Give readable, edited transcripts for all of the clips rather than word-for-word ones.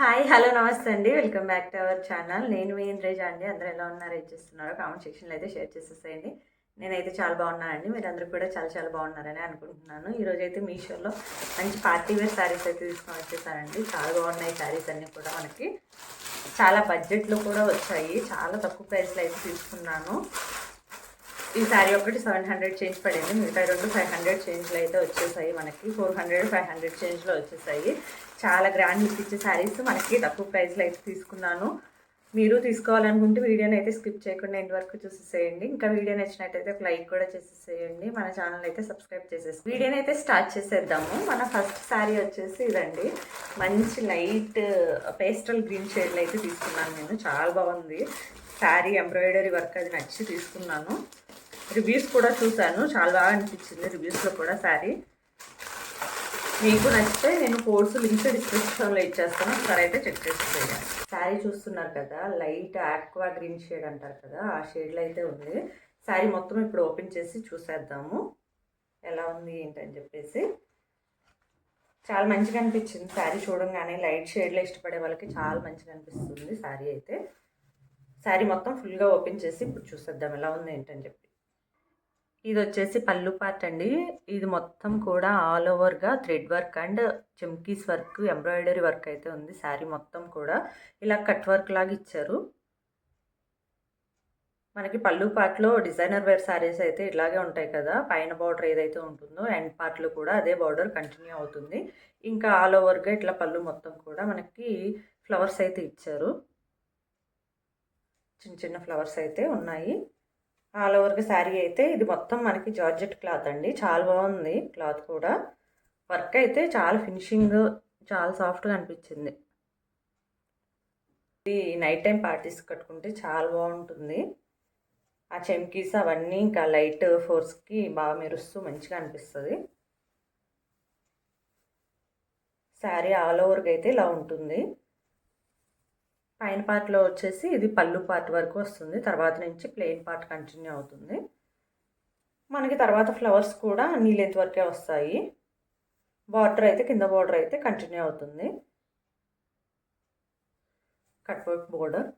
Hi hello నమస్తే అండి. Welcome back to our channel. నేను మీ ఇంద్రేజ అండి. అందరూ ఎలా ఉన్నారు, ఏం చేస్తున్నారు కామెంట్ సెక్షన్లో అయితే షేర్ చేసేసేయండి. నేనైతే చాలా బాగున్నానండి. మీరందరూ కూడా చాలా చాలా బాగున్నారని అనుకుంటున్నాను. ఈరోజు అయితే మీషోలో మంచి పార్టీ వేర్ శారీస్ అయితే తీసుకొని వచ్చేసానండి. చాలా బాగున్నాయి శారీస్ అన్నీ కూడా. మనకి చాలా బడ్జెట్లో కూడా వచ్చాయి. చాలా తక్కువ ప్రైస్లో అయితే తీసుకున్నాను. ఈ శారీ ఒకటి 700 చేంజ్ పడింది. మిగతా రెండు 500 చేంజ్లో అయితే వచ్చేసాయి. మనకి 400 500 చేంజ్లో వచ్చేసాయి. చాలా గ్రాండ్ లుక్ ఇచ్చే శారీస్ మనకి తక్కువ ప్రైస్లో అయితే తీసుకున్నాను. మీరు తీసుకోవాలనుకుంటే వీడియోని అయితే స్కిప్ చేయకుండా ఎండ్ వరకు చూసేసేయండి. ఇంకా వీడియో నచ్చినట్టయితే ఒక లైక్ కూడా చేసేసేయండి. మన ఛానల్ అయితే సబ్స్క్రైబ్ చేసేసి వీడియోని అయితే స్టార్ట్ చేసేద్దాము. మన ఫస్ట్ శారీ వచ్చేసి ఇదండి. మంచి లైట్ పేస్టల్ గ్రీన్ షేడ్లో అయితే తీసుకున్నాను నేను. చాలా బాగుంది శారీ. ఎంబ్రాయిడరీ వర్క్ అది నచ్చి తీసుకున్నాను. రివ్యూస్ కూడా చూశాను, చాలా బాగా అనిపించింది రివ్యూస్లో కూడా శారీ. మీకు నచ్చితే నేను కోర్సు లింక్స్ డిస్క్రిప్షన్లో ఇచ్చేస్తాను, ఒకసారి అయితే చెక్ చేసేయండి. శారీ చూస్తున్నారు కదా, లైట్ ఆక్వా గ్రీన్ షేడ్ అంటారు కదా, ఆ షేడ్లో అయితే ఉంది. శారీ మొత్తం ఇప్పుడు ఓపెన్ చేసి చూసేద్దాము ఎలా ఉంది ఏంటని చెప్పేసి. చాలా మంచిగా అనిపించింది శారీ చూడంగానే. లైట్ షేడ్లో ఇష్టపడే వాళ్ళకి చాలా మంచిగా అనిపిస్తుంది శారీ అయితే. శారీ మొత్తం ఫుల్గా ఓపెన్ చేసి ఇప్పుడు చూసేద్దాం ఎలా ఉంది ఏంటని చెప్పి. ఇది వచ్చేసి పళ్ళు పార్ట్ అండి. ఇది మొత్తం కూడా ఆల్ ఓవర్గా థ్రెడ్ వర్క్ అండ్ చెమ్కీస్ వర్క్, ఎంబ్రాయిడరీ వర్క్ అయితే ఉంది. శారీ మొత్తం కూడా ఇలా కట్ వర్క్ లాగా ఇచ్చారు. మనకి పళ్ళు పార్ట్లో డిజైనర్ వేర్ శారీస్ అయితే ఇలాగే ఉంటాయి కదా, పైన బార్డర్ ఏదైతే ఉంటుందో ఎండ్ పార్ట్లో కూడా అదే బార్డర్ కంటిన్యూ అవుతుంది. ఇంకా ఆల్ ఓవర్గా ఇట్లా పళ్ళు మొత్తం కూడా మనకి ఫ్లవర్స్ అయితే ఇచ్చారు. చిన్న చిన్న ఫ్లవర్స్ అయితే ఉన్నాయి. ఆల్ ఓవర్గా శారీ అయితే ఇది మొత్తం మనకి జార్జెట్ క్లాత్ అండి. చాలా బాగుంది క్లాత్ కూడా. వర్క్ అయితే చాలా ఫినిషింగ్, చాలా సాఫ్ట్గా అనిపించింది. ఇది నైట్ టైం పార్టీస్ కట్టుకుంటే చాలా బాగుంటుంది. ఆ చెమ్కీస్ అవన్నీ ఇంకా లైట్ ఫోర్స్కి బాగా మెరుస్తూ మంచిగా అనిపిస్తుంది. శారీ ఆల్ ఓవర్గా అయితే ఇలా ఉంటుంది. పైన పార్ట్లో వచ్చేసి ఇది పళ్ళు పార్ట్ వరకు వస్తుంది. తర్వాత నుంచి ప్లెయిన్ పార్ట్ కంటిన్యూ అవుతుంది. మనకి తర్వాత ఫ్లవర్స్ కూడా అన్ని లెంత్ వరకే వస్తాయి. బార్డర్ అయితే కింద బార్డర్ అయితే కంటిన్యూ అవుతుంది. Cut work border.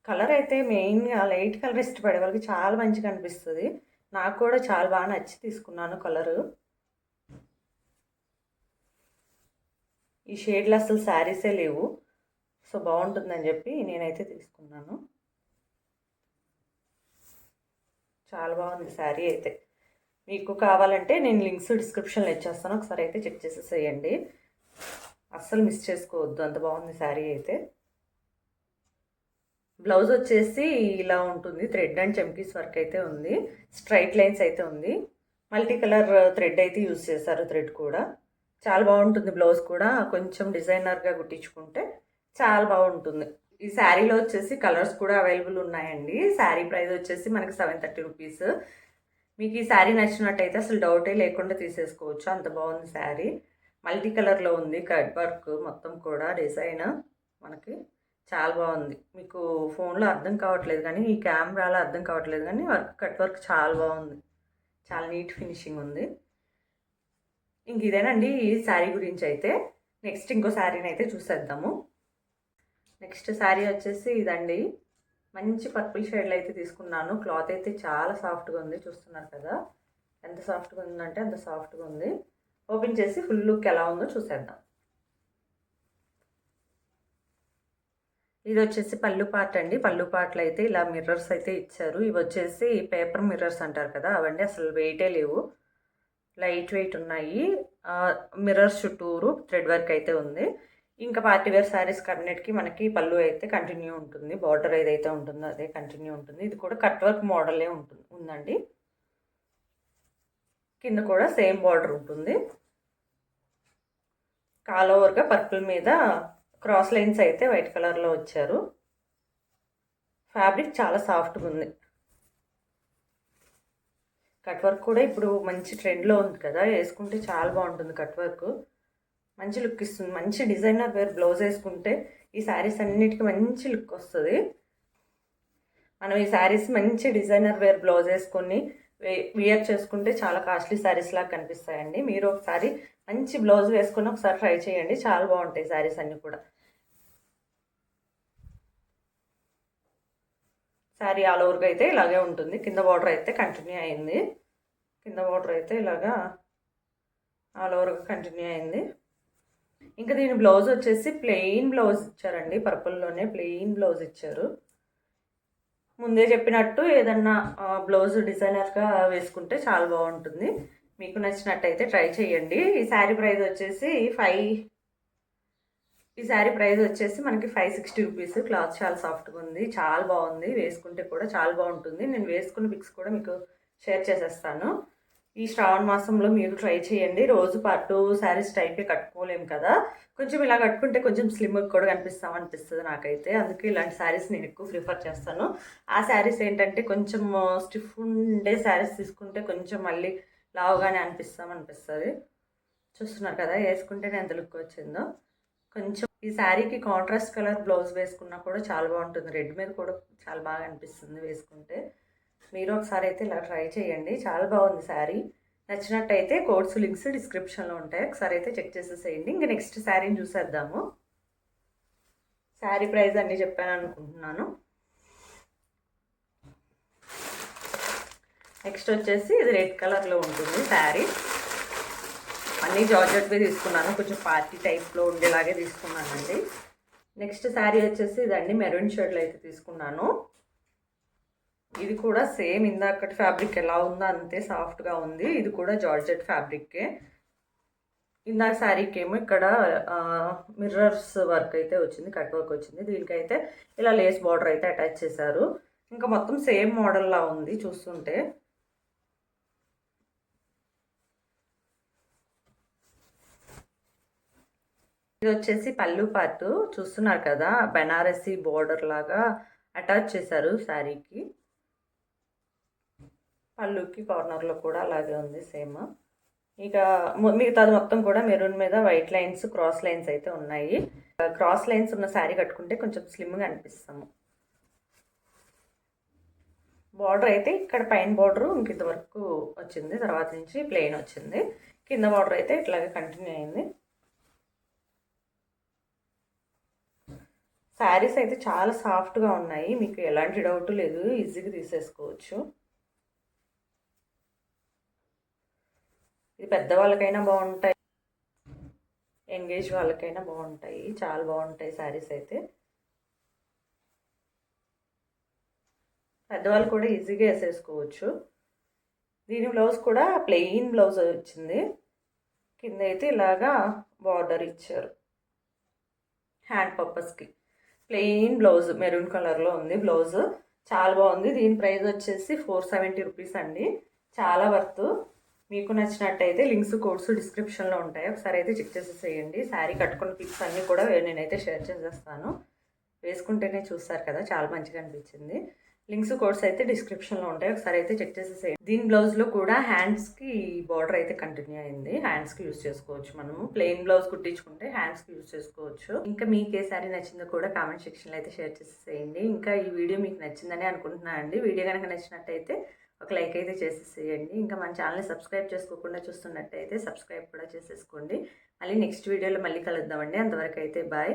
కలర్ అయితే మెయిన్గా లైట్ కలర్ ఇష్టపడే వాళ్ళకి చాలా మంచిగా అనిపిస్తుంది. నాకు కూడా చాలా బాగా నచ్చి తీసుకున్నాను కలరు. ఈ షేడ్లు అసలు శారీసే లేవు, సో బాగుంటుందని చెప్పి నేనైతే తీసుకున్నాను. చాలా బాగుంది శారీ అయితే. మీకు కావాలంటే నేను లింక్స్ డిస్క్రిప్షన్లో ఇచ్చేస్తాను, ఒకసారి అయితే చెక్ చేసేసేయండి. అస్సలు మిస్ చేసుకోవద్దు, అంత బాగుంది శారీ అయితే. బ్లౌజ్ వచ్చేసి ఇలా ఉంటుంది. థ్రెడ్ అండ్ చెమ్కీస్ వర్క్ అయితే ఉంది. స్ట్రైట్ లైన్స్ అయితే ఉంది. మల్టీ కలర్ థ్రెడ్ అయితే యూజ్ చేశారు. థ్రెడ్ కూడా చాలా బాగుంటుంది. బ్లౌజ్ కూడా కొంచెం డిజైనర్గా కుట్టించుకుంటే చాలా బాగుంటుంది. ఈ శారీలో వచ్చేసి కలర్స్ కూడా అవైలబుల్ ఉన్నాయండి. శారీ ప్రైస్ వచ్చేసి మనకి 730 రూపీస్. మీకు ఈ శారీ నచ్చినట్టయితే అసలు డౌటే లేకుండా తీసేసుకోవచ్చు, అంత బాగుంది శారీ. మల్టీ కలర్లో ఉంది. కట్ వర్క్ మొత్తం కూడా డిజైన్ మనకి చాలా బాగుంది. మీకు ఫోన్లో అర్థం కావట్లేదు కానీ, ఈ కెమెరాలో అర్థం కావట్లేదు కానీ వర్క్ కట్ వర్క్ చాలా బాగుంది. చాలా నీట్ ఫినిషింగ్ ఉంది. ఇంక ఇదేనండి ఈ శారీ గురించి అయితే. నెక్స్ట్ ఇంకో శారీని అయితే చూసేద్దాము. నెక్స్ట్ శారీ వచ్చేసి ఇదండి. మంచి పర్పుల్ షేడ్లో అయితే తీసుకున్నాను. క్లాత్ అయితే చాలా సాఫ్ట్గా ఉంది. చూస్తున్నారు కదా ఎంత సాఫ్ట్గా ఉందంటే అంత సాఫ్ట్గా ఉంది. ఓపెన్ చేసి ఫుల్ లుక్ ఎలా ఉందో చూసేద్దాం. ఇది వచ్చేసి పళ్ళు పార్ట్ అండి. పళ్ళు పార్ట్లో అయితే ఇలా మిర్రర్స్ అయితే ఇచ్చారు. ఇవి వచ్చేసి పేపర్ మిర్రర్స్ అంటారు కదా, అవండి. అసలు వెయిటే లేవు, లైట్ వెయిట్ ఉన్నాయి. మిర్రర్స్ చుట్టూరు థ్రెడ్ వర్క్ అయితే ఉంది. ఇంకా పార్టీ వేర్ శారీస్ కన్నిటికి మనకి పళ్ళు అయితే కంటిన్యూ ఉంటుంది. బార్డర్ ఏదైతే ఉంటుందో అదే కంటిన్యూ ఉంటుంది. ఇది కూడా కట్ వర్క్ మోడలే ఉందండి. కింద కూడా సేమ్ బార్డర్ ఉంటుంది. ఆల్ ఓవర్గా పర్పుల్ మీద క్రాస్ లైన్స్ అయితే వైట్ కలర్లో వచ్చారు. ఫ్యాబ్రిక్ చాలా సాఫ్ట్గా ఉంది. కట్ వర్క్ కూడా ఇప్పుడు మంచి ట్రెండ్లో ఉంది కదా, వేసుకుంటే చాలా బాగుంటుంది. కట్ వర్క్ మంచి లుక్ ఇస్తుంది. మంచి డిజైనర్ వేర్ బ్లౌజ్ వేసుకుంటే ఈ శారీస్ అన్నిటికీ మంచి లుక్ వస్తుంది. మనం ఈ శారీస్ మంచి డిజైనర్ వేర్ బ్లౌజ్ వేసుకొని వియర్ చేసుకుంటే చాలా కాస్ట్లీ శారీస్ లాగా కనిపిస్తాయండి. మీరు ఒకసారి మంచి బ్లౌజ్ వేసుకొని ఒకసారి ట్రై చేయండి, చాలా బాగుంటాయి శారీస్ అన్నీ కూడా. శారీ ఆల్ ఓవర్గా అయితే ఇలాగే ఉంటుంది. కింద బార్డర్ అయితే కంటిన్యూ అయింది. కింద బార్డర్ అయితే ఇలాగా ఆల్ ఓవర్గా కంటిన్యూ అయింది. ఇంకా దీని బ్లౌజ్ వచ్చేసి ప్లెయిన్ బ్లౌజ్ ఇచ్చారండి, పర్పుల్లోనే ప్లెయిన్ బ్లౌజ్ ఇచ్చారు. ముందే చెప్పినట్టు ఏదన్నా బ్లౌజ్ డిజైనర్గా వేసుకుంటే చాలా బాగుంటుంది. మీకు నచ్చినట్టయితే ట్రై చేయండి. ఈ శారీ ప్రైస్ వచ్చేసి మనకి 560 రూపీస్. క్లాత్ చాలా సాఫ్ట్గా ఉంది, చాలా బాగుంది, వేసుకుంటే కూడా చాలా బాగుంటుంది. నేను వేసుకున్న పిక్స్ కూడా మీకు షేర్ చేసేస్తాను. ఈ శ్రావణ మాసంలో మీరు ట్రై చేయండి. రోజు పాటు శారీస్ టైపే కట్టుకోలేము కదా, కొంచెం ఇలా కట్టుకుంటే కొంచెం స్లిమ్గా కూడా అనిపిస్తుంది నాకైతే. అందుకే ఇలాంటి శారీస్ నేను ఎక్కువ ప్రిఫర్ చేస్తాను. ఆ శారీస్ ఏంటంటే కొంచెం స్టిఫ్ ఉండే శారీస్ తీసుకుంటే కొంచెం మళ్ళీ లావుగానే అనిపిస్తుంది. చూస్తున్నారు కదా వేసుకుంటేనే ఎంత లుక్ వచ్చిందో. కొంచెం ఈ శారీకి కాంట్రాస్ట్ కలర్ బ్లౌజ్ వేసుకున్నా కూడా చాలా బాగుంటుంది. రెడ్ మీద కూడా చాలా బాగా అనిపిస్తుంది వేసుకుంటే. మీరు ఒకసారి అయితే ఇలా ట్రై చేయండి, చాలా బాగుంది శారీ. నచ్చినట్టయితే కోడ్స్ లింక్స్ డిస్క్రిప్షన్లో ఉంటాయి, ఒకసారి అయితే చెక్ చేసేసేయండి. ఇంకా నెక్స్ట్ శారీని చూసేద్దాము. శారీ ప్రైస్ అన్నీ చెప్పాను అనుకుంటున్నాను. నెక్స్ట్ వచ్చేసి ఇది రెడ్ కలర్లో ఉంటుంది శారీ. అన్నీ జార్జెట్వే తీసుకున్నాను, కొంచెం పార్టీ టైప్లో ఉండేలాగే తీసుకున్నానండి. నెక్స్ట్ శారీ వచ్చేసి ఇదండి, మెరూన్ షేడ్లో అయితే తీసుకున్నాను. ఇది కూడా సేమ్ ఇందాకటి ఫ్యాబ్రిక్ ఎలా ఉందో అంతే సాఫ్ట్గా ఉంది. ఇది కూడా జార్జెట్ ఫ్యాబ్రిక్కే. ఇందాక శారీకి ఏమో ఇక్కడ మిర్రర్స్ వర్క్ అయితే వచ్చింది, కట్ వర్క్ వచ్చింది. దీనికైతే ఇలా లేస్ బార్డర్ అయితే అటాచ్ చేశారు. ఇంకా మొత్తం సేమ్ మోడల్లా ఉంది చూస్తుంటే. ఇది వచ్చేసి పళ్ళు పార్ట్ చూస్తున్నారు కదా, బెనారసీ బోర్డర్ లాగా అటాచ్ చేశారు శారీకి. పళ్ళుకి కార్నర్లో కూడా అలాగే ఉంది సేమ్. ఇక మిగతాది మొత్తం కూడా మెరూన్ మీద వైట్ లైన్స్, క్రాస్ లైన్స్ అయితే ఉన్నాయి. క్రాస్ లైన్స్ ఉన్న శారీ కట్టుకుంటే కొంచెం స్లిమ్గా అనిపిస్తాము. బార్డర్ అయితే ఇక్కడ పైన బార్డరు ఇంత వరకు వచ్చింది, తర్వాత నుంచి ప్లెయిన్ వచ్చింది. కింద బార్డర్ అయితే ఇట్లాగే కంటిన్యూ అయింది. శారీస్ అయితే చాలా సాఫ్ట్గా ఉన్నాయి, మీకు ఎలాంటి డౌట్ లేదు, ఈజీగా తీసేసుకోవచ్చు. ఇది పెద్దవాళ్ళకైనా బాగుంటాయి, ఎంగేజ్ వాళ్ళకైనా బాగుంటాయి, చాలా బాగుంటాయి శారీస్ అయితే. పెద్దవాళ్ళు కూడా ఈజీగా వేసేసుకోవచ్చు. దీని బ్లౌజ్ కూడా ప్లెయిన్ బ్లౌజ్ వచ్చింది. కింద అయితే ఇలాగా బార్డర్ ఇచ్చారు హ్యాండ్ పర్పస్కి. ప్లెయిన్ బ్లౌజ్ మెరూన్ కలర్లో ఉంది బ్లౌజ్, చాలా బాగుంది. దీని ప్రైస్ వచ్చేసి 470 రూపీస్ అండి, చాలా వర్త్. మీకు నచ్చినట్టయితే లింక్స్ కోడ్స్ డిస్క్రిప్షన్లో ఉంటాయి, ఒకసారి అయితే చెక్ చేసేసేయండి. శారీ కట్టుకున్న పిక్స్ అన్నీ కూడా నేనైతే షేర్ చేసేస్తాను. వేసుకుంటేనే చూస్తారు కదా, చాలా మంచిగా అనిపించింది. లింక్స్ కోడ్స్ అయితే డిస్క్రిప్షన్లో ఉంటాయి, ఒకసారి అయితే చెక్ చేసేసేయండి. దీని బ్లౌజ్లో కూడా హ్యాండ్స్కి బార్డర్ అయితే కంటిన్యూ అయింది. హ్యాండ్స్కి యూజ్ చేసుకోవచ్చు, మనము ప్లెయిన్ బ్లౌజ్ కుట్టించుకుంటే హ్యాండ్స్కి యూజ్ చేసుకోవచ్చు. ఇంకా మీకు ఏ శారీ నచ్చిందో కూడా కామెంట్ సెక్షన్లో అయితే షేర్ చేసేసేయండి. ఇంకా ఈ వీడియో మీకు నచ్చిందని అనుకుంటున్నాను అండి. వీడియో కనుక నచ్చినట్టయితే ఒక లైక్ అయితే చేసేసేయండి. ఇంకా మన ఛానల్ని సబ్స్క్రైబ్ చేసుకోకుండా చూస్తున్నట్టయితే సబ్స్క్రైబ్ కూడా చేసేసుకోండి. మళ్ళీ నెక్స్ట్ వీడియోలో మళ్ళీ కలుద్దామండి. అంతవరకు అయితే బాయ్.